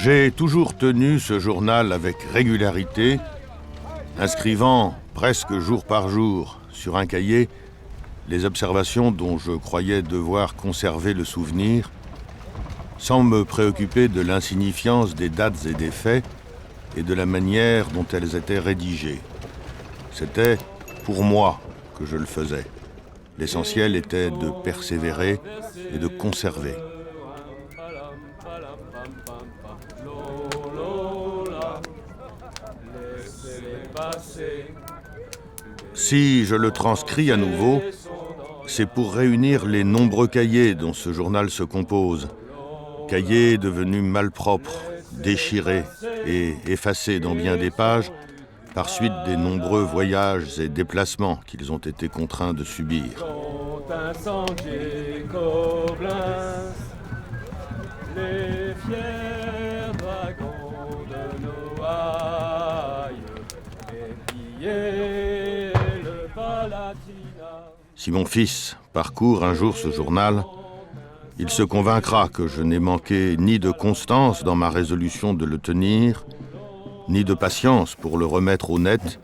J'ai toujours tenu ce journal avec régularité, inscrivant presque jour par jour sur un cahier les observations dont je croyais devoir conserver le souvenir, sans me préoccuper de l'insignifiance des dates et des faits et de la manière dont elles étaient rédigées. C'était pour moi que je le faisais. L'essentiel était de persévérer et de conserver. Si je le transcris à nouveau, c'est pour réunir les nombreux cahiers dont ce journal se compose. Cahiers devenus malpropres, déchirés et effacés dans bien des pages, par suite des nombreux voyages et déplacements qu'ils ont été contraints de subir. Si mon fils parcourt un jour ce journal, il se convaincra que je n'ai manqué ni de constance dans ma résolution de le tenir, ni de patience pour le remettre au net,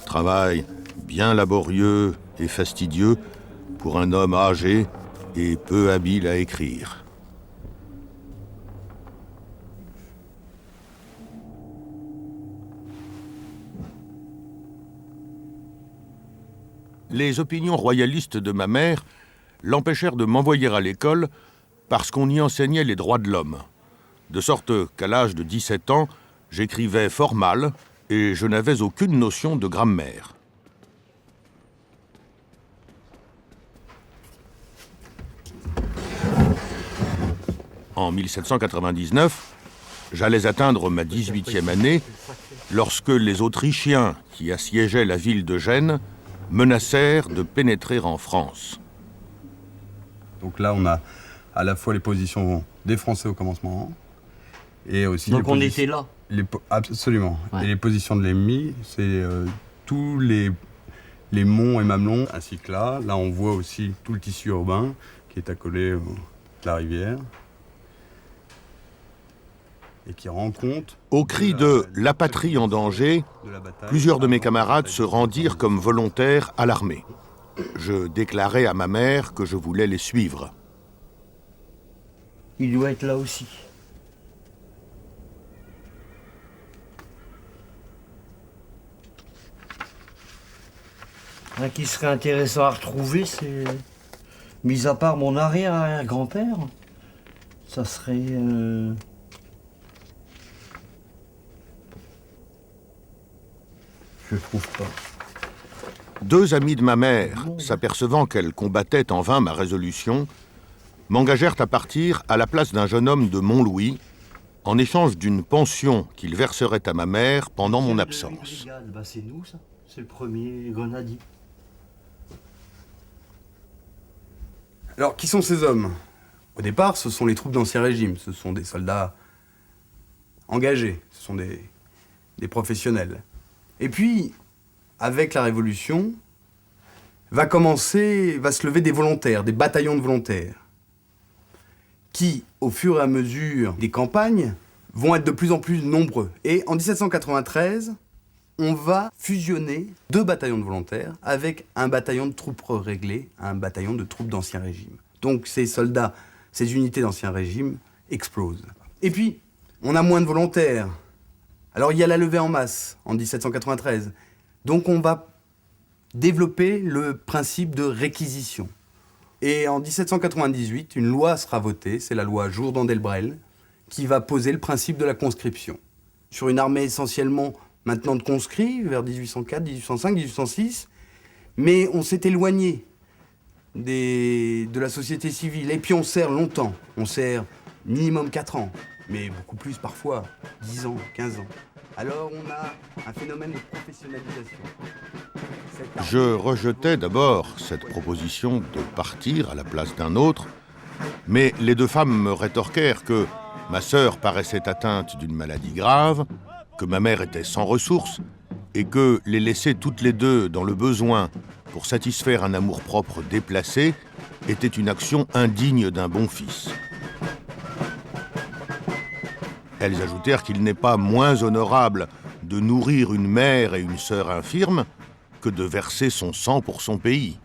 travail bien laborieux et fastidieux pour un homme âgé et peu habile à écrire. Les opinions royalistes de ma mère l'empêchèrent de m'envoyer à l'école parce qu'on y enseignait les droits de l'homme. De sorte qu'à l'âge de 17 ans, j'écrivais fort mal et je n'avais aucune notion de grammaire. En 1799, j'allais atteindre ma 18e année lorsque les Autrichiens qui assiégeaient la ville de Gênes menacèrent de pénétrer en France. Donc là, on a à la fois les positions des Français au commencement et aussi... Donc on était là. Absolument. Ouais. Et les positions de l'ennemi, c'est tous les monts et mamelons, ainsi que là. Là, on voit aussi tout le tissu urbain qui est accolé à la rivière et qui rend compte... Au cri de « La patrie en danger », plusieurs de mes camarades se rendirent comme volontaires à l'armée. Je déclarai à ma mère que je voulais les suivre. Il doit être là aussi. Un qui serait intéressant à retrouver, c'est... Mis à part mon arrière-grand-père, ça serait... Je trouve pas. Deux amis de ma mère, s'apercevant qu'elle combattait en vain ma résolution, m'engagèrent à partir à la place d'un jeune homme de Montlouis, en échange d'une pension qu'ils verseraient à ma mère pendant mon absence. Bah, c'est nous, ça. C'est le premier grenadier. Alors, qui sont ces hommes? Au départ, ce sont les troupes d'Ancien Régime. Ce sont des soldats engagés. Ce sont des professionnels. Et puis, avec la Révolution, va se lever des volontaires, des bataillons de volontaires, qui, au fur et à mesure des campagnes, vont être de plus en plus nombreux. Et en 1793, on va fusionner deux bataillons de volontaires avec un bataillon de troupes réglées, un bataillon de troupes d'Ancien Régime. Donc ces soldats, ces unités d'Ancien Régime explosent. Et puis, on a moins de volontaires. Alors il y a la levée en masse en 1793. Donc on va développer le principe de réquisition. Et en 1798, une loi sera votée, c'est la loi Jourdan-Delbrel, qui va poser le principe de la conscription. Sur une armée essentiellement maintenant de conscrits, vers 1804, 1805, 1806, mais on s'est éloigné de la société civile. Et puis on sert longtemps, on sert minimum 4 ans, mais beaucoup plus parfois, 10 ans, 15 ans. Alors on a un phénomène de professionnalisation. Je rejetais d'abord cette proposition de partir à la place d'un autre, mais les deux femmes me rétorquèrent que ma sœur paraissait atteinte d'une maladie grave, que ma mère était sans ressources, et que les laisser toutes les deux dans le besoin pour satisfaire un amour-propre déplacé était une action indigne d'un bon fils. Elles ajoutèrent qu'il n'est pas moins honorable de nourrir une mère et une sœur infirmes que de verser son sang pour son pays.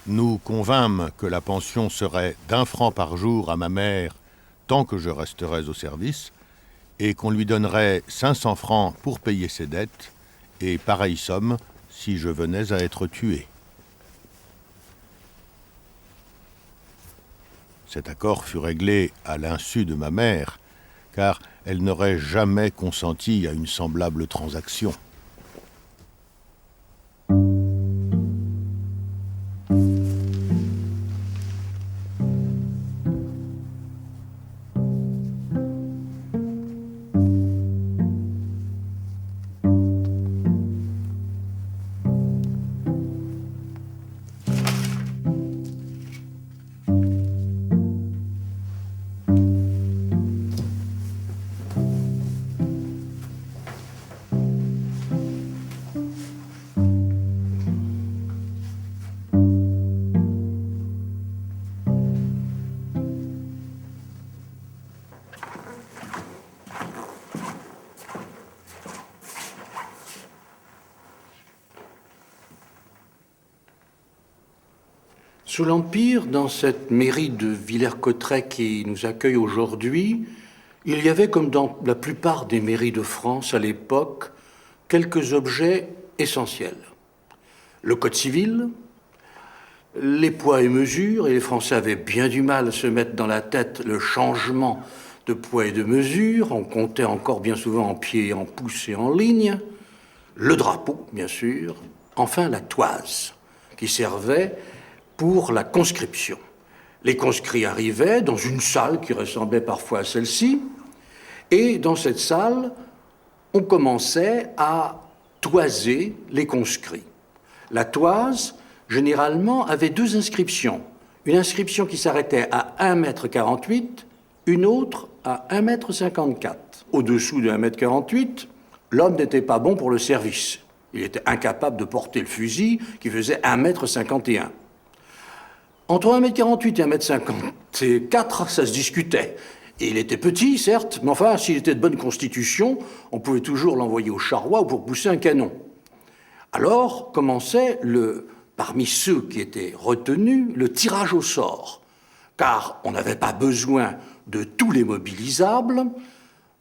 Nous convînmes que la pension serait d'1 franc par jour à ma mère tant que je resterais au service, et qu'on lui donnerait 500 francs pour payer ses dettes, et pareille somme si je venais à être tué. Cet accord fut réglé à l'insu de ma mère, car elle n'aurait jamais consenti à une semblable transaction. Sous l'Empire, dans cette mairie de Villers-Cotterêts qui nous accueille aujourd'hui, il y avait, comme dans la plupart des mairies de France à l'époque, quelques objets essentiels. Le Code civil, les poids et mesures, et les Français avaient bien du mal à se mettre dans la tête le changement de poids et de mesures, on comptait encore bien souvent en pieds, en pouces et en lignes, le drapeau, bien sûr, enfin la toise, qui servait pour la conscription. Les conscrits arrivaient dans une salle qui ressemblait parfois à celle-ci, et dans cette salle, on commençait à toiser les conscrits. La toise, généralement, avait 2 inscriptions. Une inscription qui s'arrêtait à 1,48 m, une autre à 1,54 m. Au-dessous de 1,48 m, l'homme n'était pas bon pour le service. Il était incapable de porter le fusil qui faisait 1,51 m. Entre 1,48 m et 1,54 m, ça se discutait. Et il était petit, certes, mais enfin, s'il était de bonne constitution, on pouvait toujours l'envoyer au charroi ou pour pousser un canon. Alors commençait, parmi ceux qui étaient retenus, le tirage au sort. Car on n'avait pas besoin de tous les mobilisables.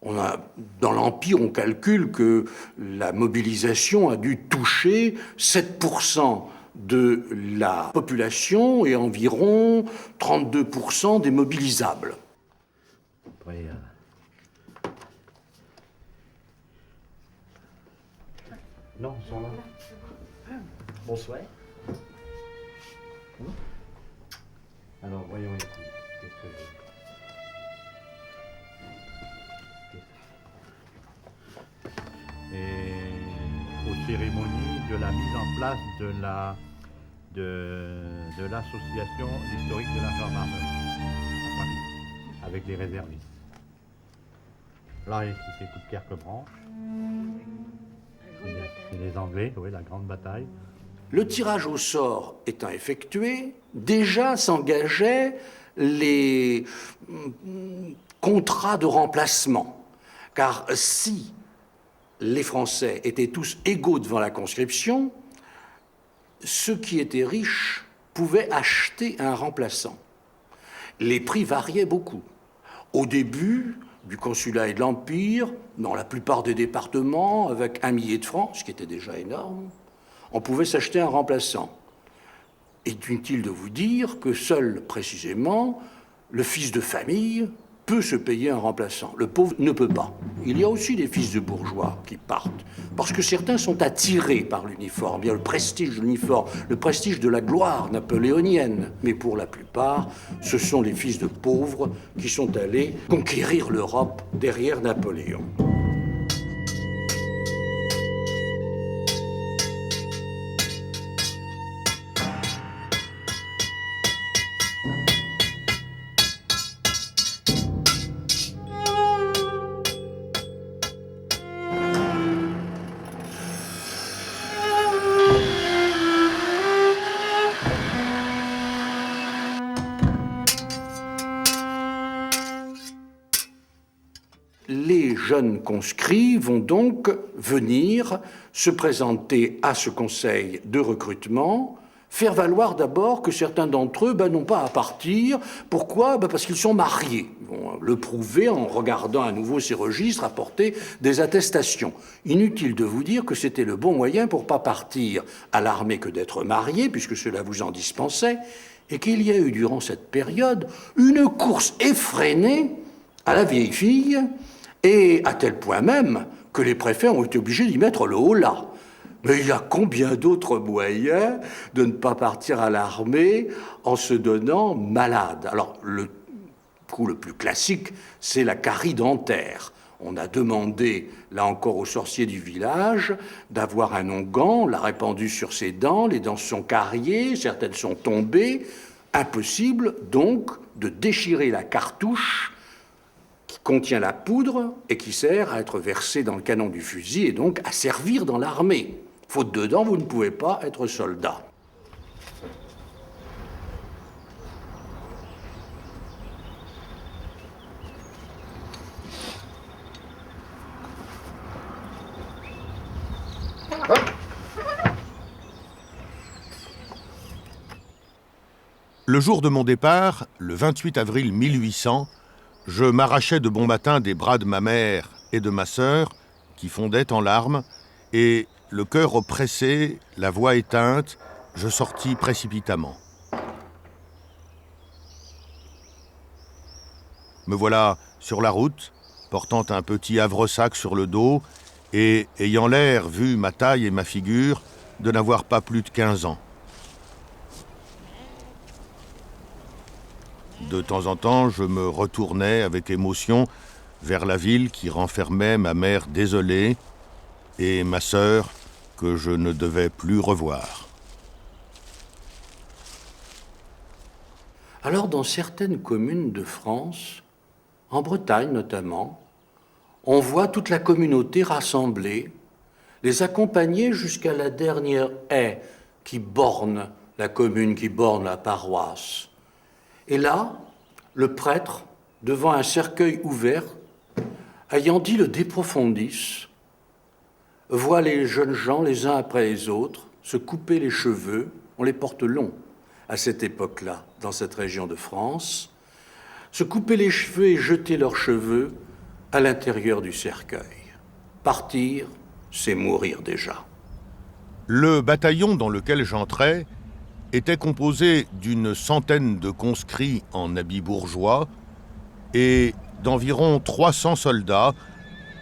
Dans l'Empire, on calcule que la mobilisation a dû toucher 7% de la population et environ 32% des mobilisables. Après, non, ils sont là. Bonsoir. Alors, voyons ici. Qu'est-ce que j'ai? Et aux cérémonies de la mise en place de l'association historique de la gendarmerie à Paris, avec les réservistes. Là, ici, c'est coup de Kerquebranche. C'est les Anglais, oui, la grande bataille. Le tirage au sort étant effectué, déjà s'engageaient les contrats de remplacement. Car si les Français étaient tous égaux devant la conscription, ceux qui étaient riches pouvaient acheter un remplaçant. Les prix variaient beaucoup. Au début du consulat et de l'Empire, dans la plupart des départements, avec 1 millier de francs, ce qui était déjà énorme, on pouvait s'acheter un remplaçant. Est inutile de vous dire que seul, précisément, le fils de famille peut se payer un remplaçant. Le pauvre ne peut pas. Il y a aussi des fils de bourgeois qui partent, parce que certains sont attirés par l'uniforme, bien le prestige de l'uniforme, le prestige de la gloire napoléonienne. Mais pour la plupart, ce sont les fils de pauvres qui sont allés conquérir l'Europe derrière Napoléon. les jeunes conscrits vont donc venir se présenter à ce conseil de recrutement, faire valoir d'abord que certains d'entre eux n'ont pas à partir. Pourquoi? Parce qu'ils sont mariés. Ils vont le prouver en regardant à nouveau ces registres, apporter des attestations. Inutile de vous dire que c'était le bon moyen pour ne pas partir à l'armée que d'être marié, puisque cela vous en dispensait, et qu'il y a eu durant cette période une course effrénée à la vieille fille, et à tel point même que les préfets ont été obligés d'y mettre le holà. Mais il y a combien d'autres moyens de ne pas partir à l'armée en se donnant malade? Alors, le coup le plus classique, c'est la carie dentaire. On a demandé, là encore, aux sorciers du village d'avoir un onguent, on l'a répandu sur ses dents, les dents sont cariées, certaines sont tombées. Impossible, donc, de déchirer la cartouche qui contient la poudre et qui sert à être versée dans le canon du fusil et donc à servir dans l'armée. Faute dedans, vous ne pouvez pas être soldat. Le jour de mon départ, le 28 avril 1800, je m'arrachais de bon matin des bras de ma mère et de ma sœur, qui fondaient en larmes, et, le cœur oppressé, la voix éteinte, je sortis précipitamment. Me voilà sur la route, portant un petit havresac sur le dos, et ayant l'air, vu ma taille et ma figure, de n'avoir pas plus de 15 ans. De temps en temps, je me retournais avec émotion vers la ville qui renfermait ma mère désolée et ma sœur que je ne devais plus revoir. Alors, dans certaines communes de France, en Bretagne notamment, on voit toute la communauté rassemblée, les accompagner jusqu'à la dernière haie qui borne la commune, qui borne la paroisse. Et là, le prêtre, devant un cercueil ouvert, ayant dit le De Profundis, voit les jeunes gens, les uns après les autres, se couper les cheveux. On les porte longs à cette époque-là, dans cette région de France, se couper les cheveux et jeter leurs cheveux à l'intérieur du cercueil. Partir, c'est mourir déjà. Le bataillon dans lequel j'entrais était composé d'une centaine de conscrits en habits bourgeois et d'environ 300 soldats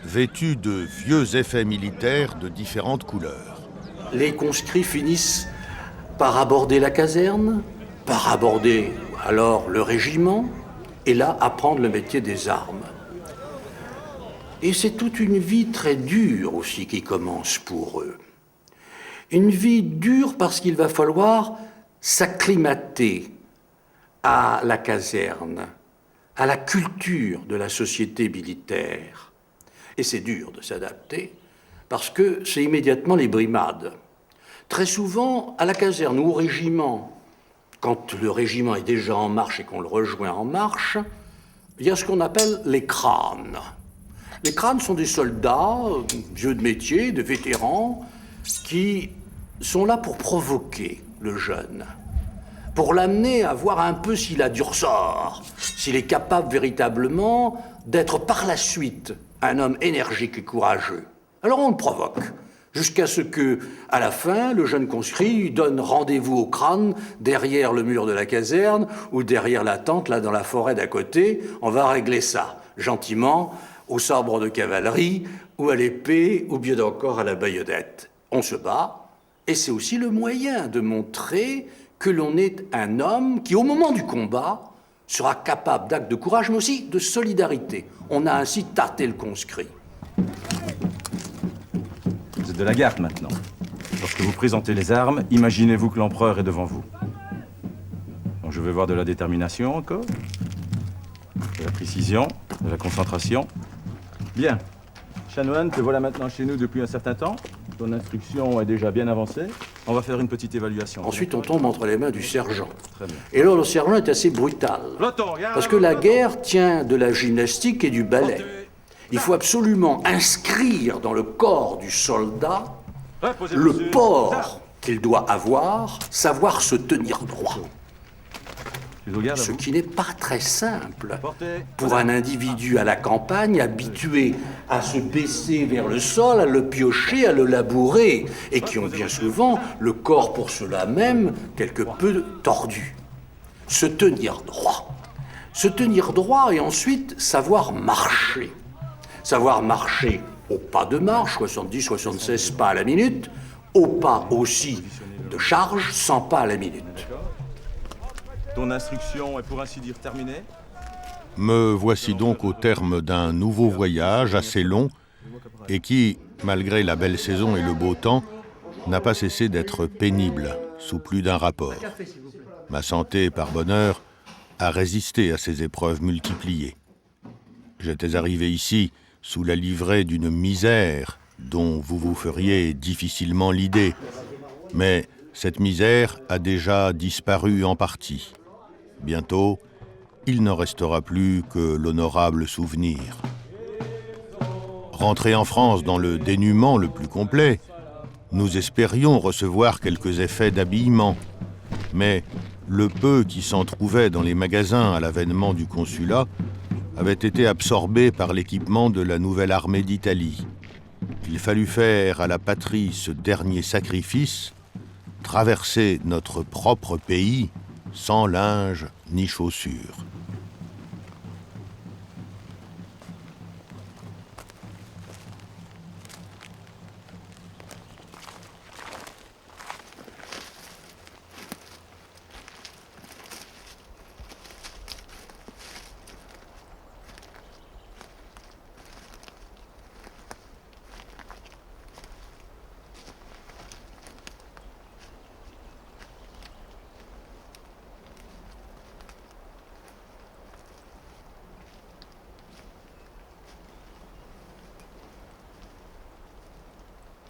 vêtus de vieux effets militaires de différentes couleurs. Les conscrits finissent par aborder la caserne, par aborder alors le régiment, et là apprendre le métier des armes. Et c'est toute une vie très dure aussi qui commence pour eux. Une vie dure parce qu'il va falloir s'acclimater à la caserne, à la culture de la société militaire. Et c'est dur de s'adapter, parce que c'est immédiatement les brimades. Très souvent, à la caserne ou au régiment, quand le régiment est déjà en marche et qu'on le rejoint en marche, il y a ce qu'on appelle les crânes. Les crânes sont des soldats, vieux de métier, de vétérans, qui sont là pour provoquer le jeune, pour l'amener à voir un peu s'il a du ressort, s'il est capable véritablement d'être par la suite un homme énergique et courageux. Alors on le provoque, jusqu'à ce que, à la fin, le jeune conscrit donne rendez-vous au crâne derrière le mur de la caserne ou derrière la tente, là dans la forêt d'à côté. On va régler ça, gentiment, au sabre de cavalerie ou à l'épée ou bien encore à la baïonnette. On se bat. Et c'est aussi le moyen de montrer que l'on est un homme qui, au moment du combat, sera capable d'actes de courage, mais aussi de solidarité. On a ainsi tâté le conscrit. Vous êtes de la garde maintenant. Lorsque vous présentez les armes, imaginez-vous que l'empereur est devant vous. Donc je veux voir de la détermination encore, de la précision, de la concentration. Bien. Chanoine, te voilà maintenant chez nous depuis un certain temps. Ton instruction est déjà bien avancée. On va faire une petite évaluation. Ensuite, on tombe entre les mains du sergent. Très bien. Et alors, le sergent est assez brutal. Parce que la guerre tient de la gymnastique et du ballet. Il faut absolument inscrire dans le corps du soldat Reposez-vous le dessus. port qu'il doit avoir, savoir se tenir droit. Je vous garde à Ce vous. qui n'est pas très simple Portez. pour un individu à la campagne habitué à se baisser vers le sol, à le piocher, à le labourer, et qui ont bien souvent le corps pour cela même quelque peu tordu. Se tenir droit. Se tenir droit et ensuite savoir marcher. Savoir marcher au pas de marche, 70-76 pas à la minute, au pas aussi de charge, 100 pas à la minute. Ton instruction est pour ainsi dire terminée. Me voici donc au terme d'un nouveau voyage assez long et qui, malgré la belle saison et le beau temps, n'a pas cessé d'être pénible sous plus d'un rapport. Ma santé, par bonheur, a résisté à ces épreuves multipliées. J'étais arrivé ici sous la livrée d'une misère dont vous vous feriez difficilement l'idée, mais cette misère a déjà disparu en partie. Bientôt, il n'en restera plus que l'honorable souvenir. Rentrés en France dans le dénuement le plus complet, nous espérions recevoir quelques effets d'habillement, mais le peu qui s'en trouvait dans les magasins à l'avènement du consulat avait été absorbé par l'équipement de la nouvelle armée d'Italie. Il fallut faire à la patrie ce dernier sacrifice, traverser notre propre pays sans linge ni chaussures.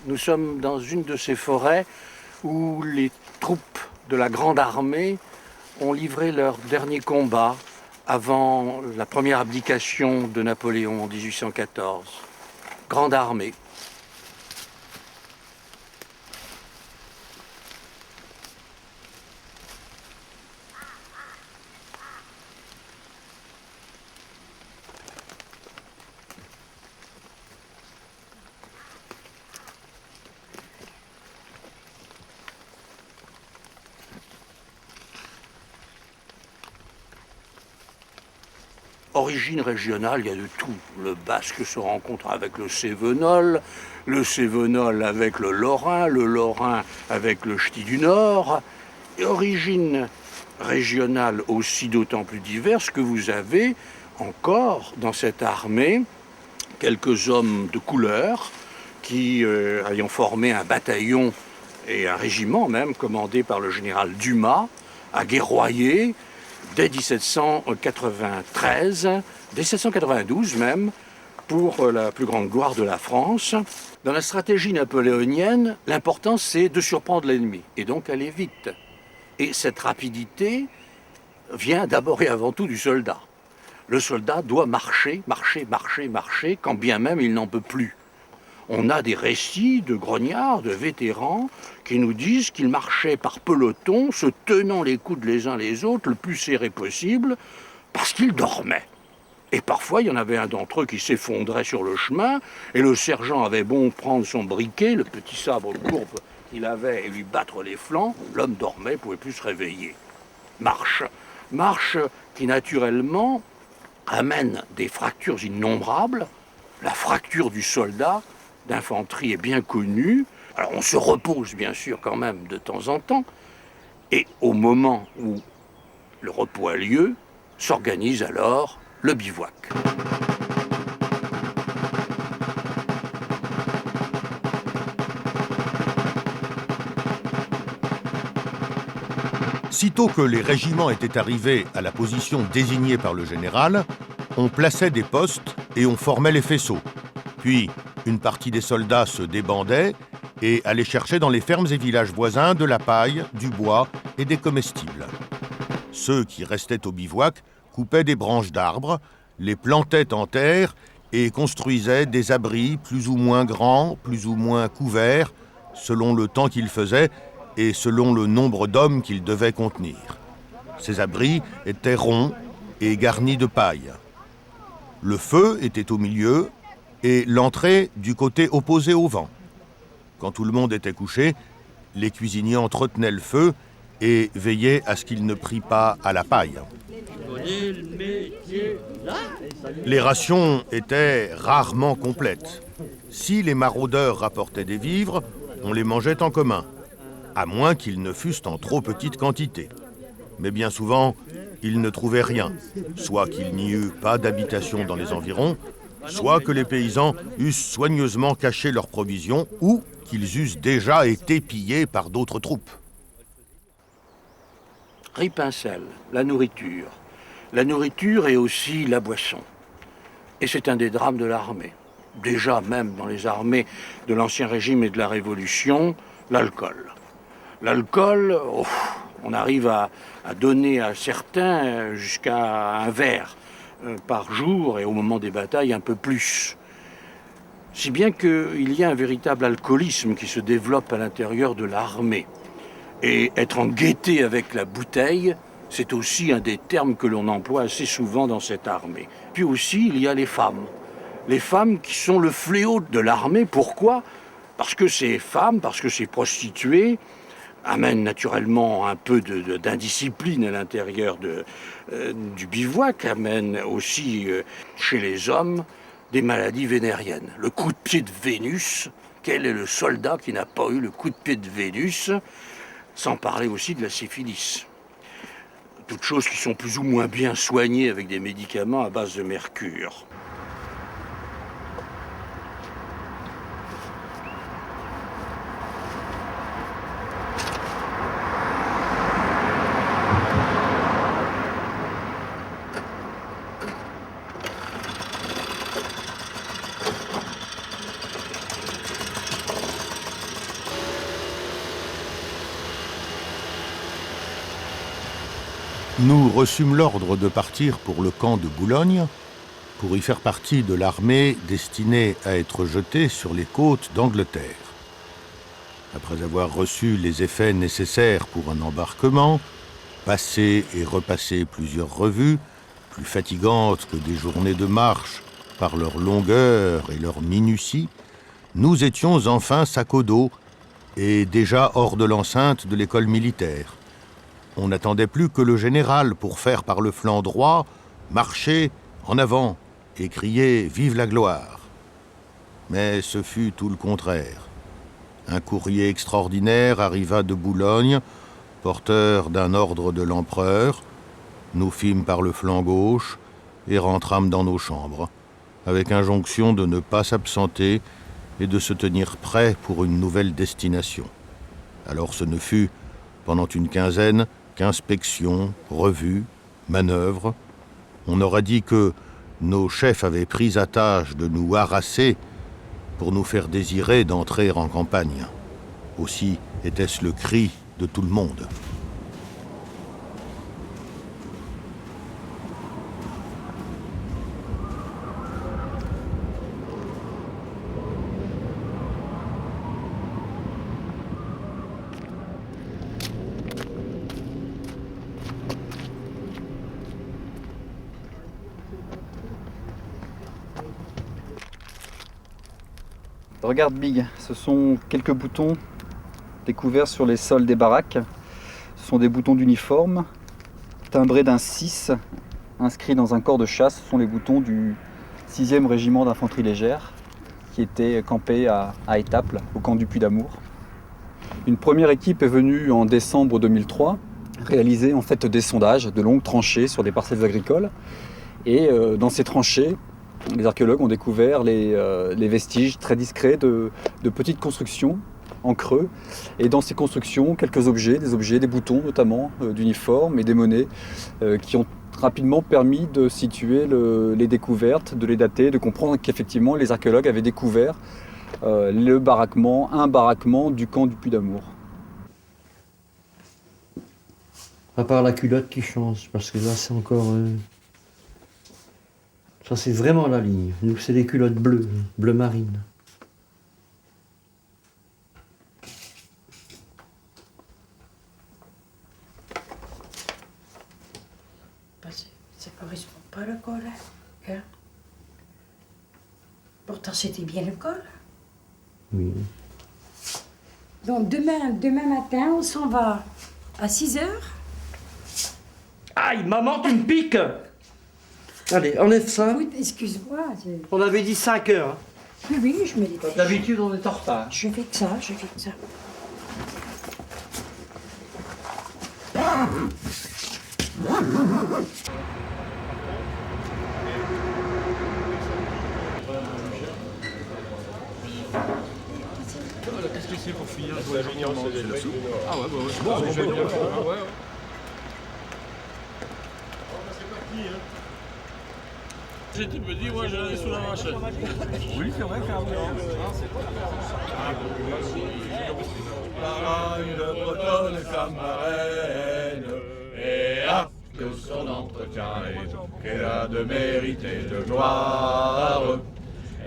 Nous sommes dans une de ces forêts où les troupes de la Grande Armée ont livré leur dernier combat avant la première abdication de Napoléon en 1814. Grande Armée. Origine régionale, il y a de tout. Le basque se rencontre avec le cévenol avec le lorrain avec le ch'ti du Nord. Et origine régionale aussi d'autant plus diverse que vous avez encore dans cette armée quelques hommes de couleur qui, ayant formé un bataillon et un régiment même, commandé par le général Dumas, à guerroyer dès 1793, dès 1792 même, pour la plus grande gloire de la France. Dans la stratégie napoléonienne, l'important c'est de surprendre l'ennemi et donc aller vite. Et cette rapidité vient d'abord et avant tout du soldat. Le soldat doit marcher, quand bien même il n'en peut plus. On a des récits de grognards, de vétérans, qui nous disent qu'ils marchaient par peloton, se tenant les coudes les uns les autres, le plus serré possible, parce qu'ils dormaient. Et parfois, il y en avait un d'entre eux qui s'effondrait sur le chemin, et le sergent avait bon prendre son briquet, le petit sabre courbe qu'il avait, et lui battre les flancs. L'homme dormait, ne pouvait plus se réveiller. Marche qui naturellement amène des fractures innombrables. La fracture du soldat d'infanterie est bien connue. Alors on se repose bien sûr quand même de temps en temps. Et au moment où le repos a lieu, s'organise alors le bivouac. Sitôt que les régiments étaient arrivés à la position désignée par le général, on plaçait des postes et on formait les faisceaux. Puis, une partie des soldats se débandait et allait chercher dans les fermes et villages voisins de la paille, du bois et des comestibles. Ceux qui restaient au bivouac coupaient des branches d'arbres, les plantaient en terre et construisaient des abris plus ou moins grands, plus ou moins couverts, selon le temps qu'il faisait et selon le nombre d'hommes qu'ils devaient contenir. Ces abris étaient ronds et garnis de paille. Le feu était au milieu et l'entrée du côté opposé au vent. Quand tout le monde était couché, les cuisiniers entretenaient le feu et veillaient à ce qu'il ne prît pas à la paille. Les rations étaient rarement complètes. Si les maraudeurs rapportaient des vivres, on les mangeait en commun, à moins qu'ils ne fussent en trop petite quantité. Mais bien souvent, ils ne trouvaient rien, soit qu'il n'y eût pas d'habitation dans les environs, soit que les paysans eussent soigneusement caché leurs provisions ou qu'ils eussent déjà été pillés par d'autres troupes. Ripincelle, la nourriture. La nourriture et aussi la boisson. Et c'est un des drames de l'armée. Déjà, même dans les armées de l'Ancien Régime et de la Révolution, l'alcool. L'alcool, on arrive à donner à certains jusqu'à un verre par jour et au moment des batailles un peu plus. Si bien qu'il y a un véritable alcoolisme qui se développe à l'intérieur de l'armée. Et être en gaieté avec la bouteille, c'est aussi un des termes que l'on emploie assez souvent dans cette armée. Puis aussi, il y a les femmes. Les femmes qui sont le fléau de l'armée. Pourquoi ? Parce que ces femmes, parce que ces prostituées amènent naturellement un peu d'indiscipline à l'intérieur du bivouac, amènent aussi chez les hommes des maladies vénériennes. Le coup de pied de Vénus, quel est le soldat qui n'a pas eu le coup de pied de Vénus ? Sans parler aussi de la syphilis. Toutes choses qui sont plus ou moins bien soignées avec des médicaments à base de mercure. Nous reçûmes l'ordre de partir pour le camp de Boulogne, pour y faire partie de l'armée destinée à être jetée sur les côtes d'Angleterre. Après avoir reçu les effets nécessaires pour un embarquement, passé et repassé plusieurs revues, plus fatigantes que des journées de marche par leur longueur et leur minutie, nous étions enfin sac au dos et déjà hors de l'enceinte de l'école militaire. On n'attendait plus que le général pour faire par le flanc droit, marcher en avant et crier « Vive la gloire !» Mais ce fut tout le contraire. Un courrier extraordinaire arriva de Boulogne, porteur d'un ordre de l'empereur. Nous fîmes par le flanc gauche et rentrâmes dans nos chambres, avec injonction de ne pas s'absenter et de se tenir prêt pour une nouvelle destination. Alors ce ne fut, pendant une quinzaine, qu'inspections, revues, manœuvres. On aurait dit que nos chefs avaient pris à tâche de nous harasser pour nous faire désirer d'entrer en campagne. Aussi était-ce le cri de tout le monde. Regarde Big, ce sont quelques boutons découverts sur les sols des baraques. Ce sont des boutons d'uniforme, timbrés d'un 6, inscrits dans un corps de chasse. Ce sont les boutons du 6e régiment d'infanterie légère qui était campé à Étaples, au camp du Puy-d'Amour. Une première équipe est venue en décembre 2003, réaliser en fait des sondages de longues tranchées sur des parcelles agricoles. Et dans ces tranchées, les archéologues ont découvert les vestiges très discrets de petites constructions en creux. Et dans ces constructions, quelques objets, des boutons notamment, d'uniformes et des monnaies qui ont rapidement permis de situer les découvertes, de les dater, de comprendre qu'effectivement les archéologues avaient découvert un baraquement du camp du Puy-d'Amour. À part la culotte qui change, parce que là c'est encore... Ça, c'est vraiment la ligne. Nous, c'est les culottes bleues, bleu marine. Ça correspond pas le col, hein? Pourtant, c'était bien le col. Oui. Donc, demain matin, on s'en va à 6 heures. Aïe, maman, tu me piques! Allez, enlève ça. Oui, excuse-moi. On avait dit 5 heures. Oui, oui, je me l'étais. D'habitude, on est en retard. Je fais que ça, je fais que ça. Qu'est-ce que c'est pour finir? C'est la soupe. Ah ouais, c'est bon, c'est bien. J'étais petit, moi j'en ai sous la machette. Oui, c'est vrai, c'est un de bretonne, sa marraine, et ah, que son entretien est, qu'elle a de mérite et de gloire.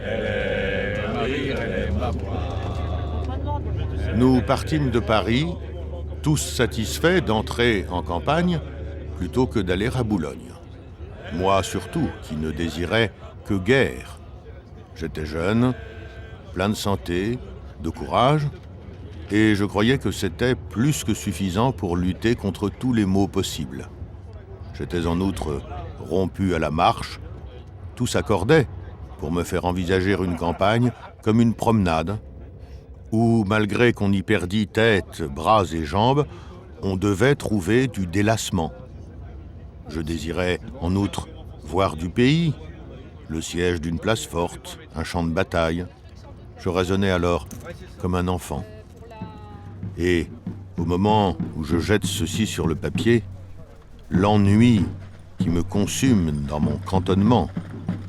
Elle aime à rire, elle aime à boire. Nous partîmes de Paris, tous satisfaits d'entrer en campagne plutôt que d'aller à Boulogne. Moi surtout, qui ne désirais que guerre. J'étais jeune, plein de santé, de courage, et je croyais que c'était plus que suffisant pour lutter contre tous les maux possibles. J'étais en outre rompu à la marche, tout s'accordait pour me faire envisager une campagne comme une promenade, où, malgré qu'on y perdît tête, bras et jambes, on devait trouver du délassement. Je désirais, en outre, voir du pays, le siège d'une place forte, un champ de bataille. Je raisonnais alors comme un enfant. Et, au moment où je jette ceci sur le papier, l'ennui qui me consume dans mon cantonnement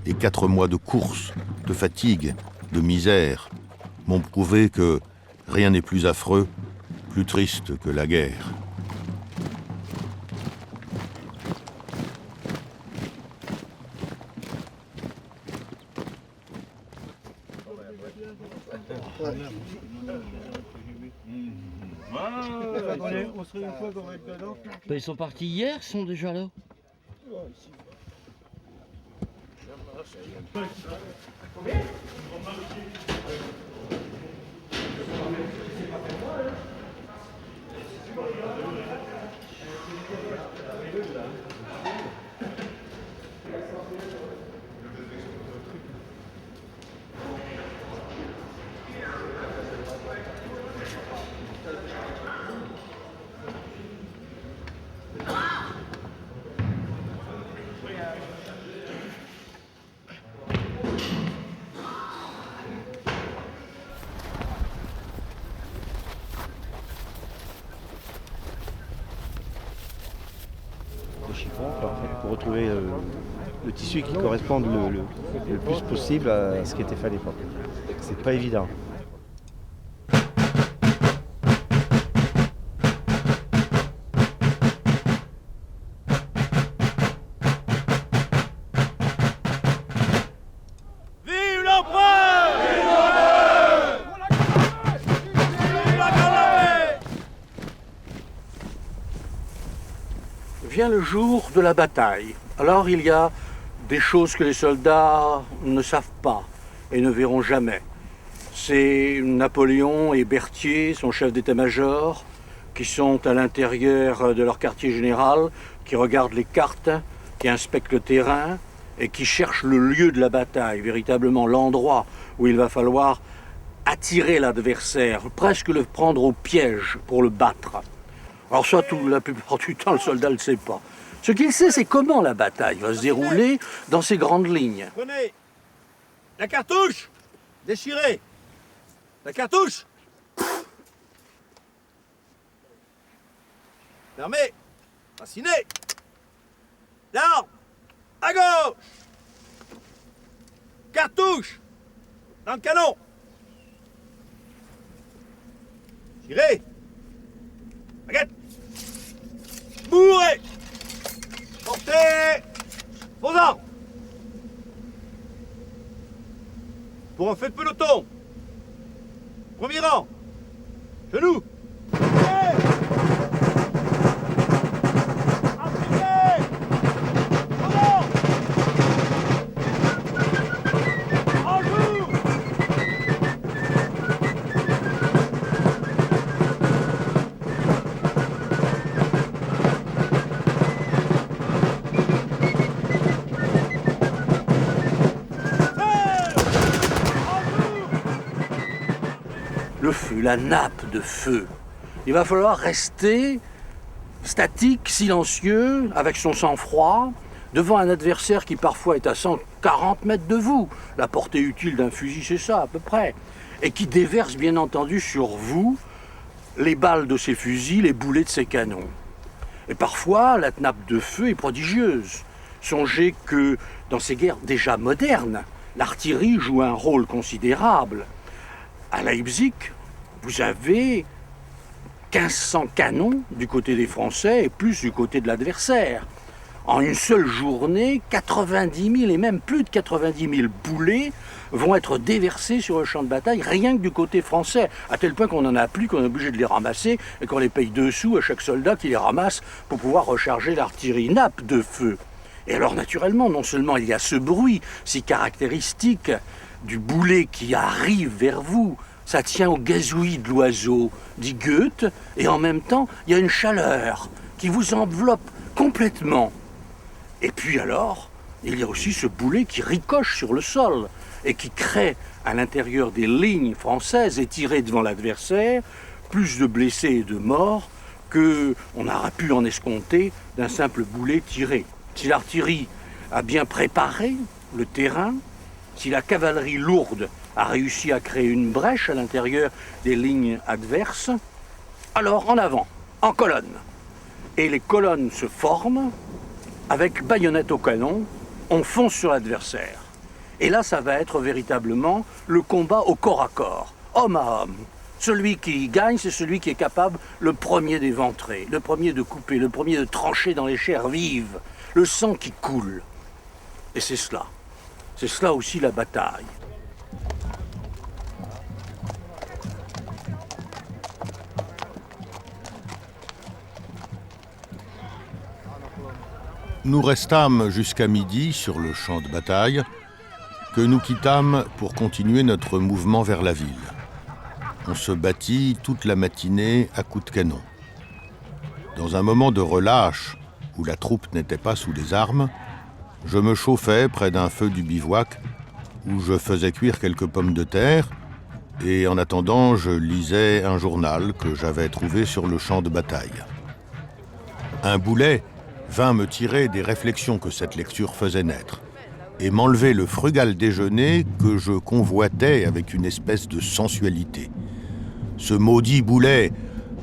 et 4 mois de course, de fatigue, de misère, m'ont prouvé que rien n'est plus affreux, plus triste que la guerre. Ils sont partis hier, ils sont déjà là. Pour retrouver le tissu qui corresponde le plus possible à ce qui était fait à l'époque. C'est pas évident. Vive l'empereur! Vive l'empereur! Vive la Canarie! Vient le jour de la bataille. Alors il y a des choses que les soldats ne savent pas et ne verront jamais. C'est Napoléon et Berthier, son chef d'état-major, qui sont à l'intérieur de leur quartier général, qui regardent les cartes, qui inspectent le terrain et qui cherchent le lieu de la bataille, véritablement l'endroit où il va falloir attirer l'adversaire, presque le prendre au piège pour le battre. Alors ça, la plupart du temps, le soldat ne le sait pas. Ce qu'il sait, c'est comment la bataille va se dérouler dans ces grandes lignes. Prenez la cartouche, déchirez. La cartouche. Fermez. Fascinez. L'arme. À gauche. Cartouche. Dans le canon. Tirez. Baguette. Bourrez. Portez vos armes. pour un feu de peloton. Premier rang. Genoux. Le feu, la nappe de feu. Il va falloir rester statique, silencieux, avec son sang-froid, devant un adversaire qui parfois est à 140 mètres de vous. La portée utile d'un fusil, c'est ça, à peu près. Et qui déverse, bien entendu, sur vous les balles de ses fusils, les boulets de ses canons. Et parfois, la nappe de feu est prodigieuse. Songez que, dans ces guerres déjà modernes, l'artillerie joue un rôle considérable. À Leipzig, vous avez 1500 canons du côté des Français et plus du côté de l'adversaire. En une seule journée, 90 000 et même plus de 90 000 boulets vont être déversés sur le champ de bataille, rien que du côté français, à tel point qu'on n'en a plus, qu'on est obligé de les ramasser et qu'on les paye 2 sous à chaque soldat qui les ramasse pour pouvoir recharger l'artillerie. Nappe de feu. Et alors naturellement, non seulement il y a ce bruit si caractéristique du boulet qui arrive vers vous, ça tient au gazouillis de l'oiseau, dit Goethe, et en même temps, il y a une chaleur qui vous enveloppe complètement. Et puis alors, il y a aussi ce boulet qui ricoche sur le sol et qui crée à l'intérieur des lignes françaises et tiré devant l'adversaire plus de blessés et de morts qu'on aurait pu en escompter d'un simple boulet tiré. Si l'artillerie a bien préparé le terrain, si la cavalerie lourde a réussi à créer une brèche à l'intérieur des lignes adverses, alors en avant, en colonne. Et les colonnes se forment, avec baïonnette au canon, on fonce sur l'adversaire. Et là, ça va être véritablement le combat au corps à corps, homme à homme. Celui qui gagne, c'est celui qui est capable le premier d'éventrer, le premier de couper, le premier de trancher dans les chairs vives, le sang qui coule. Et c'est cela. C'est cela aussi la bataille. Nous restâmes jusqu'à midi sur le champ de bataille, que nous quittâmes pour continuer notre mouvement vers la ville. On se battit toute la matinée à coups de canon. Dans un moment de relâche, où la troupe n'était pas sous les armes, je me chauffais près d'un feu du bivouac, où je faisais cuire quelques pommes de terre, et en attendant, je lisais un journal que j'avais trouvé sur le champ de bataille. Un boulet vint me tirer des réflexions que cette lecture faisait naître, et m'enlever le frugal déjeuner que je convoitais avec une espèce de sensualité. Ce maudit boulet,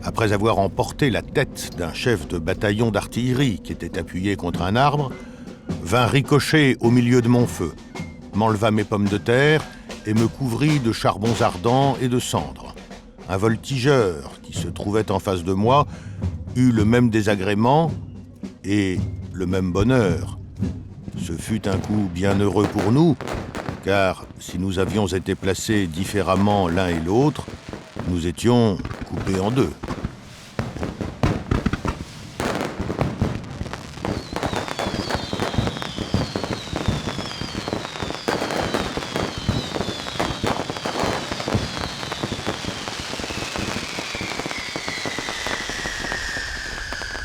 après avoir emporté la tête d'un chef de bataillon d'artillerie qui était appuyé contre un arbre, vint ricocher au milieu de mon feu, m'enleva mes pommes de terre et me couvrit de charbons ardents et de cendres. Un voltigeur qui se trouvait en face de moi eut le même désagrément et le même bonheur. Ce fut un coup bien heureux pour nous, car si nous avions été placés différemment l'un et l'autre, nous étions coupés en deux.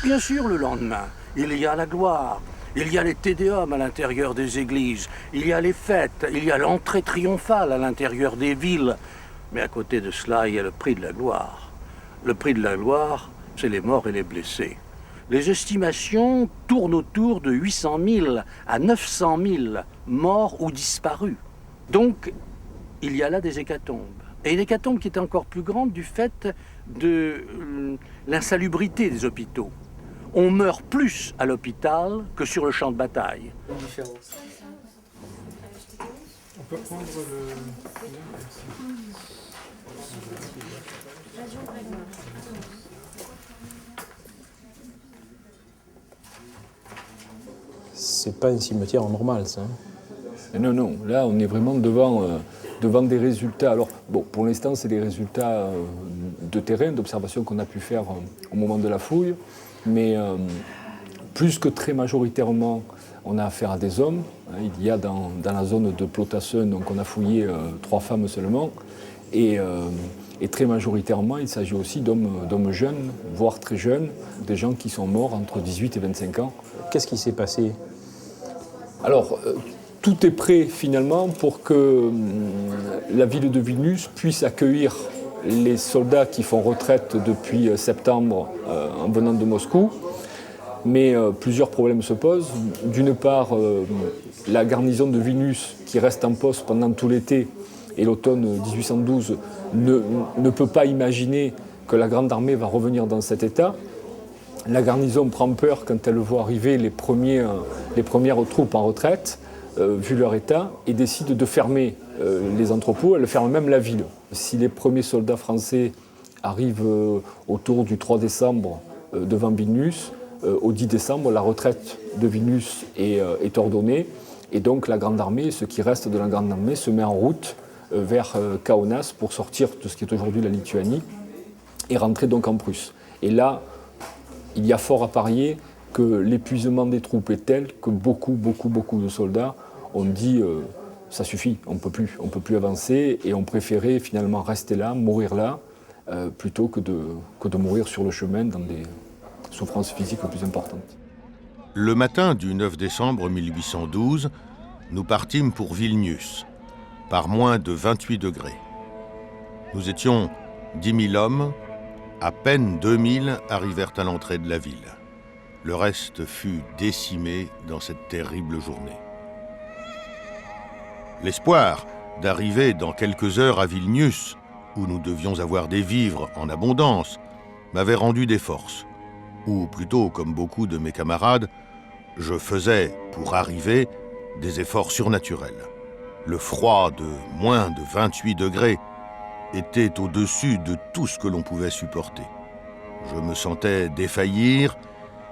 Bien sûr, le lendemain, il y a la gloire, il y a les tédéums à l'intérieur des églises, il y a les fêtes, il y a l'entrée triomphale à l'intérieur des villes. Mais à côté de cela, il y a le prix de la gloire. Le prix de la gloire, c'est les morts et les blessés. Les estimations tournent autour de 800 000 à 900 000 morts ou disparus. Donc, il y a là des hécatombes. Et une hécatombe qui est encore plus grande du fait de l'insalubrité des hôpitaux. On meurt plus à l'hôpital que sur le champ de bataille. On peut prendre le... C'est pas un cimetière normal, ça. Non, non, là on est vraiment devant des résultats. Alors, bon, pour l'instant, c'est des résultats de terrain, d'observation qu'on a pu faire au moment de la fouille, mais plus que très majoritairement, on a affaire à des hommes. Il y a dans la zone de Plotassun, donc on a fouillé 3 femmes seulement, et très majoritairement, il s'agit aussi d'hommes jeunes, voire très jeunes, des gens qui sont morts entre 18 et 25 ans. Qu'est-ce qui s'est passé? Alors, tout est prêt finalement pour que la ville de Vilnius puisse accueillir les soldats qui font retraite depuis septembre en venant de Moscou. Mais plusieurs problèmes se posent. D'une part, la garnison de Vilnius, qui reste en poste pendant tout l'été et l'automne 1812, ne peut pas imaginer que la Grande Armée va revenir dans cet état. La garnison prend peur quand elle voit arriver les premières troupes en retraite, vu leur état, et décide de fermer les entrepôts. Elle ferme même la ville. Si les premiers soldats français arrivent autour du 3 décembre devant Vilnius, au 10 décembre, la retraite de Vilnius est ordonnée, et donc la Grande Armée, ce qui reste de la Grande Armée, se met en route vers Kaunas pour sortir de ce qui est aujourd'hui la Lituanie et rentrer donc en Prusse. Et là, il y a fort à parier que l'épuisement des troupes est tel que beaucoup de soldats ont dit ça suffit, on ne peut plus avancer, et ont préféré finalement rester là, mourir là, plutôt que de mourir sur le chemin dans des souffrances physiques plus importantes. Le matin du 9 décembre 1812, nous partîmes pour Vilnius, par moins de 28 degrés. Nous étions 10 000 hommes, à peine 2000 arrivèrent à l'entrée de la ville. Le reste fut décimé dans cette terrible journée. L'espoir d'arriver dans quelques heures à Vilnius, où nous devions avoir des vivres en abondance, m'avait rendu des forces. Ou plutôt, comme beaucoup de mes camarades, je faisais, pour arriver, des efforts surnaturels. Le froid de moins de 28 degrés était au-dessus de tout ce que l'on pouvait supporter. Je me sentais défaillir,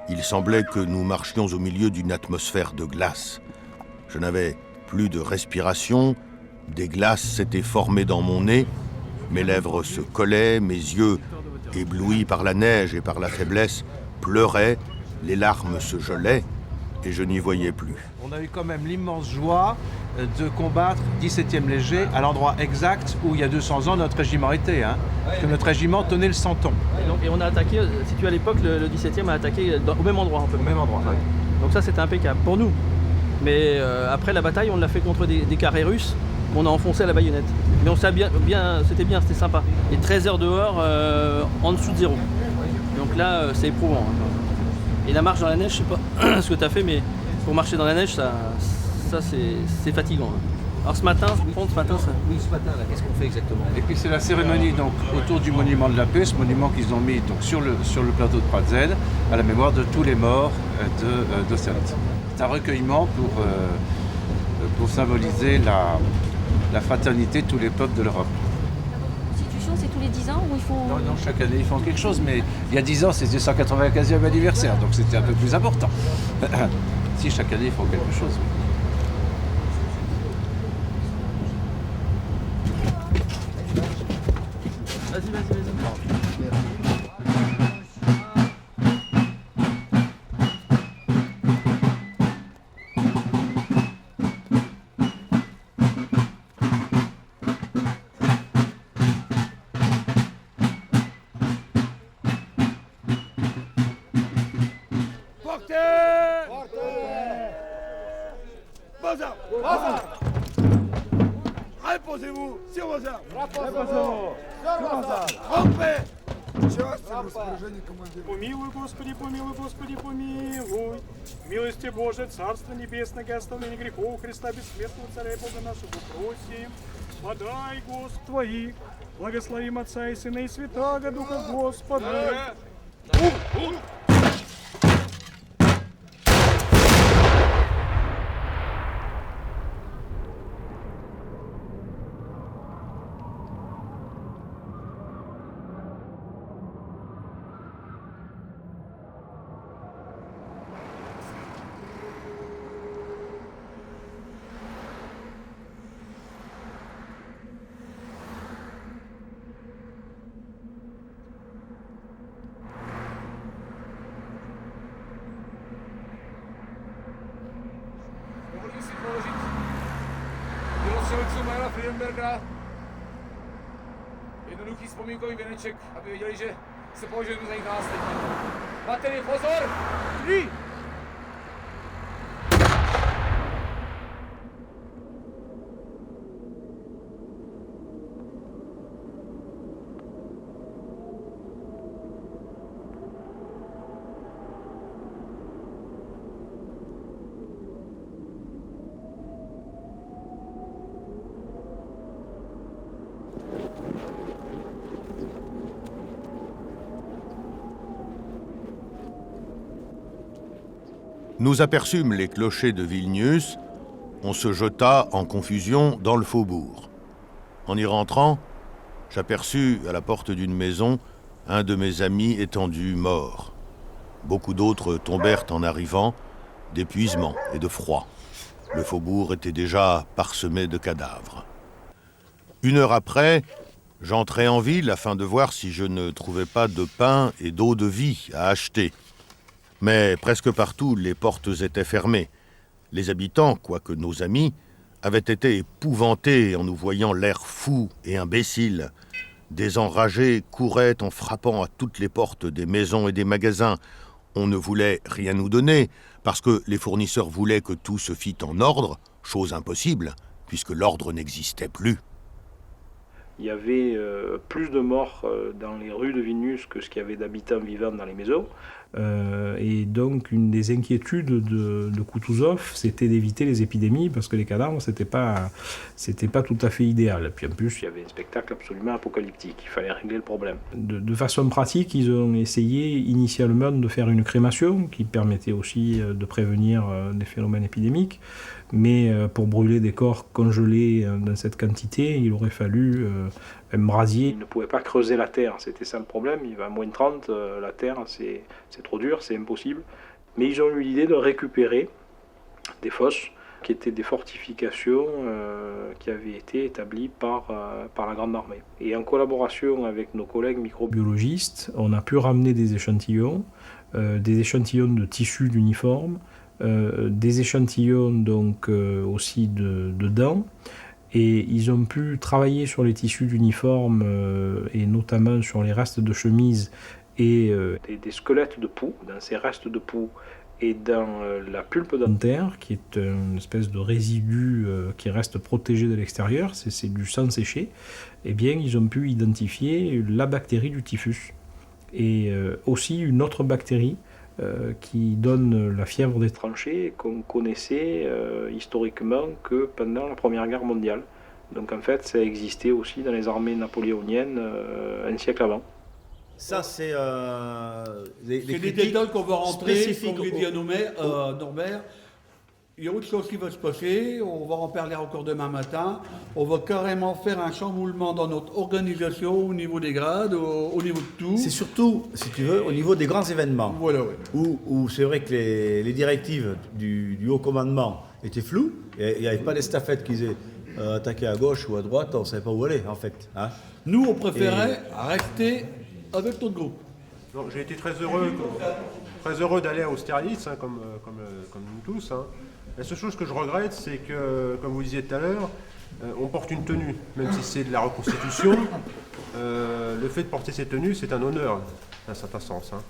il semblait que nous marchions au milieu d'une atmosphère de glace. Je n'avais plus de respiration, des glaces s'étaient formées dans mon nez, mes lèvres se collaient, mes yeux, éblouis par la neige et par la faiblesse, pleuraient, les larmes se gelaient, et je n'y voyais plus. On a eu quand même l'immense joie de combattre 17e léger à l'endroit exact où il y a 200 ans notre régiment était, parce que notre régiment tenait le Santon. Et on a attaqué, si tu es à l'époque, le 17e a attaqué au même endroit un peu. Au même endroit, oui. Donc ça c'était impeccable pour nous. Mais après la bataille, on l'a fait contre des carrés russes qu'on a enfoncé à la baïonnette. Mais on savait c'était sympa. Et 13 heures dehors, en dessous de zéro. Donc là, c'est éprouvant. Et la marche dans la neige, je sais pas ce que tu as fait, mais pour marcher dans la neige, ça c'est fatigant. Alors ce matin, qu'est-ce qu'on fait exactement? Et puis c'est la cérémonie donc, autour du monument de la paix, ce monument qu'ils ont mis donc, sur le plateau de Pratzen, à la mémoire de tous les morts d'Austerlitz. C'est un recueillement pour symboliser la fraternité de tous les peuples de l'Europe. C'est tous les 10 ans ou il faut... Non, chaque année ils font quelque chose, mais il y a 10 ans c'était le 195e anniversaire, donc c'était un peu plus important. Si, chaque année ils font quelque chose. Vas-y. Reposez-vous sur vos armes. Помилуй, Господи, помилуй, Господи, помилуй. Милости Божие, Царство Небесное, оставление грехов Христа, бессмертного Царя и Бога нашего, просим. Подай, Господь, Твоих, благословим Отца и Сына и Святаго Духа Господа. střelců Majla Friedenberga. Jednoduchý vzpomínkový věneček, aby viděli, že se považujeme za jejich následníky. Baterie, pozor! Tři! Nous aperçûmes les clochers de Vilnius, on se jeta en confusion dans le faubourg. En y rentrant, j'aperçus à la porte d'une maison un de mes amis étendu mort. Beaucoup d'autres tombèrent en arrivant, d'épuisement et de froid. Le faubourg était déjà parsemé de cadavres. 1 heure après, j'entrai en ville afin de voir si je ne trouvais pas de pain et d'eau de vie à acheter. Mais presque partout, les portes étaient fermées. Les habitants, quoique nos amis, avaient été épouvantés en nous voyant l'air fou et imbécile. Des enragés couraient en frappant à toutes les portes des maisons et des magasins. On ne voulait rien nous donner, parce que les fournisseurs voulaient que tout se fît en ordre, chose impossible, puisque l'ordre n'existait plus. Il y avait plus de morts dans les rues de Vilnius que ce qu'il y avait d'habitants vivants dans les maisons. Et donc une des inquiétudes de Kutuzov, c'était d'éviter les épidémies parce que les cadavres, c'était pas tout à fait idéal. Puis en plus, il y avait un spectacle absolument apocalyptique, il fallait régler le problème. De façon pratique, ils ont essayé initialement de faire une crémation qui permettait aussi de prévenir des phénomènes épidémiques. Mais pour brûler des corps congelés dans cette quantité, il aurait fallu un brasier. Ils ne pouvaient pas creuser la terre, c'était ça le problème. Il va à moins 30, la terre c'est trop dur, c'est impossible. Mais ils ont eu l'idée de récupérer des fosses qui étaient des fortifications qui avaient été établies par la Grande Armée. Et en collaboration avec nos collègues microbiologistes, on a pu ramener des échantillons de tissus d'uniformes, des échantillons donc aussi de dents, et ils ont pu travailler sur les tissus d'uniformes et notamment sur les restes de chemises et des squelettes de poux. Dans ces restes de poux et dans la pulpe dentaire, qui est une espèce de résidu qui reste protégé de l'extérieur, c'est du sang séché, eh bien ils ont pu identifier la bactérie du typhus et aussi une autre bactérie qui donne la fièvre des tranchées qu'on connaissait historiquement que pendant la Première Guerre mondiale. Donc en fait, ça existait aussi dans les armées napoléoniennes un siècle avant. Ça, c'est des détails qu'on va rentrer, comme l'a dit Norbert. Il y a autre chose qui va se passer, on va en parler encore demain matin. On va carrément faire un chamboulement dans notre organisation au niveau des grades, au niveau de tout. C'est surtout, si tu veux, au niveau des grands événements. Voilà, oui. Où c'est vrai que les directives du haut commandement étaient floues. Et il n'y avait pas d'estafette qui disaient attaquer à gauche ou à droite, on ne savait pas où aller en fait. Hein. Nous, on préférait rester avec notre groupe. J'ai été très heureux d'aller à Austerlitz, hein, comme nous tous. Hein. La seule chose que je regrette, c'est que, comme vous disiez tout à l'heure, on porte une tenue, même si c'est de la reconstitution. Le fait de porter cette tenue, c'est un honneur, dans un certain sens. Hein.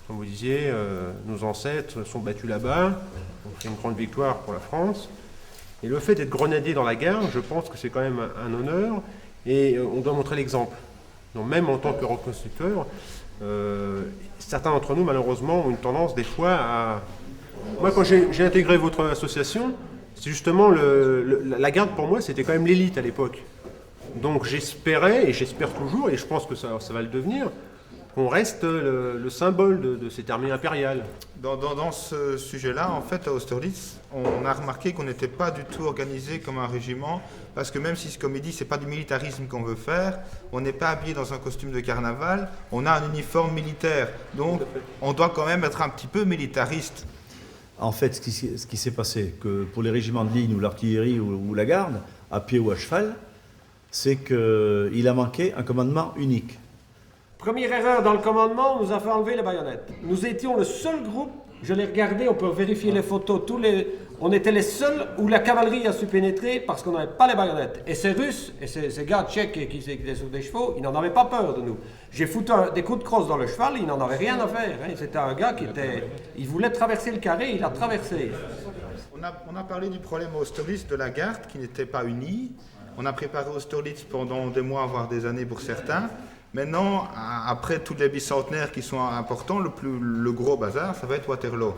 Comme vous disiez, nos ancêtres sont battus là-bas, on fait une grande victoire pour la France. Et le fait d'être grenadier dans la guerre, je pense que c'est quand même un honneur, et on doit montrer l'exemple. Donc même en tant que reconstituteur, certains d'entre nous, malheureusement, ont une tendance des fois à... Moi, quand j'ai intégré votre association, c'est justement la garde pour moi, c'était quand même l'élite à l'époque. Donc j'espérais, et j'espère toujours, et je pense que ça va le devenir, qu'on reste le symbole de cette armée impériale. Dans ce sujet-là, en fait, à Austerlitz, on a remarqué qu'on n'était pas du tout organisé comme un régiment, parce que même si, comme il dit, c'est pas du militarisme qu'on veut faire, on n'est pas habillé dans un costume de carnaval, on a un uniforme militaire. Donc, on doit quand même être un petit peu militariste. En fait, ce qui s'est passé, que pour les régiments de ligne ou l'artillerie ou la garde, à pied ou à cheval, c'est qu'il a manqué un commandement unique. Première erreur dans le commandement, on nous a fait enlever les baïonnettes. Nous étions le seul groupe, je l'ai regardé, on peut vérifier les photos, tous les on était les seuls où la cavalerie a su pénétrer parce qu'on n'avait pas les baïonnettes. Et ces Russes, et ces gars tchèques qui étaient sur des chevaux, ils n'en avaient pas peur de nous. J'ai foutu des coups de crosse dans le cheval, il n'en avait rien à faire. Hein. C'était un gars qui était... Il voulait traverser le carré, il a traversé. On a parlé du problème à Austerlitz de la garde qui n'était pas unie. On a préparé Austerlitz pendant des mois, voire des années pour certains. Maintenant, après tous les bicentenaires qui sont importants, le gros bazar, ça va être Waterloo.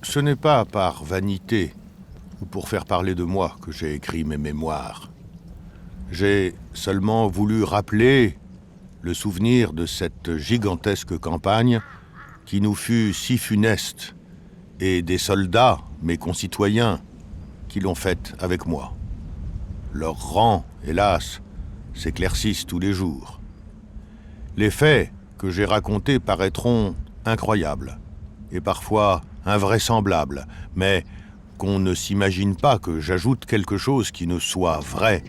Ce n'est pas par vanité ou pour faire parler de moi que j'ai écrit mes mémoires. J'ai seulement voulu rappeler le souvenir de cette gigantesque campagne qui nous fut si funeste et des soldats, mes concitoyens, qui l'ont faite avec moi. Leurs rangs, hélas, s'éclaircissent tous les jours. Les faits que j'ai racontés paraîtront incroyables et parfois invraisemblables, mais qu'on ne s'imagine pas que j'ajoute quelque chose qui ne soit vrai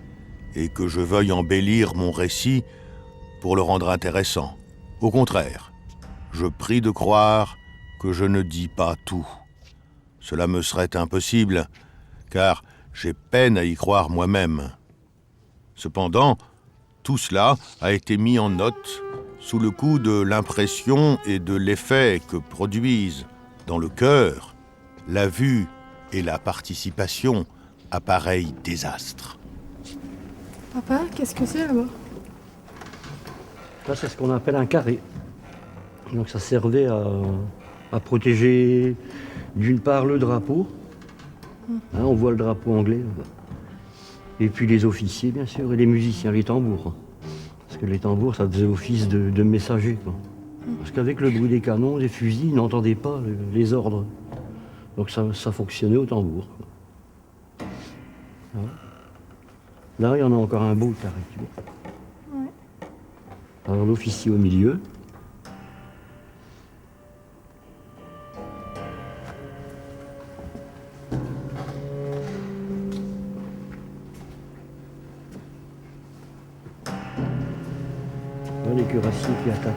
et que je veuille embellir mon récit pour le rendre intéressant. Au contraire, je prie de croire que je ne dis pas tout. Cela me serait impossible, car j'ai peine à y croire moi-même. Cependant, tout cela a été mis en note sous le coup de l'impression et de l'effet que produisent dans le cœur la vue et la participation à pareil désastre. Papa, qu'est-ce que c'est là-bas? Là, c'est ce qu'on appelle un carré. Donc ça servait à protéger d'une part le drapeau. Hein, on voit le drapeau anglais là-bas. Et puis les officiers, bien sûr, et les musiciens, les tambours. Parce que les tambours, ça faisait office de messagers, quoi. Parce qu'avec le bruit des canons, des fusils, ils n'entendaient pas les ordres. Donc ça fonctionnait au tambour, quoi. Là, il y en a encore un beau carré, tu vois. Ouais. Alors l'officier au milieu. Là, les cuirassiers qui attaquent.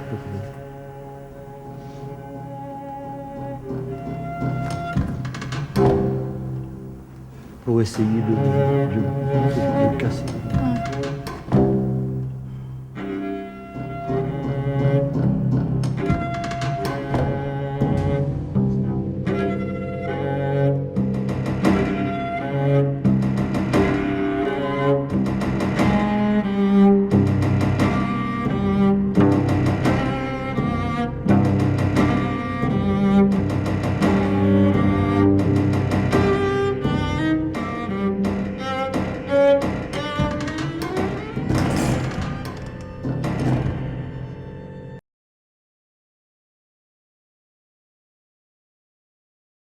Pour essayer de casser. Ouais.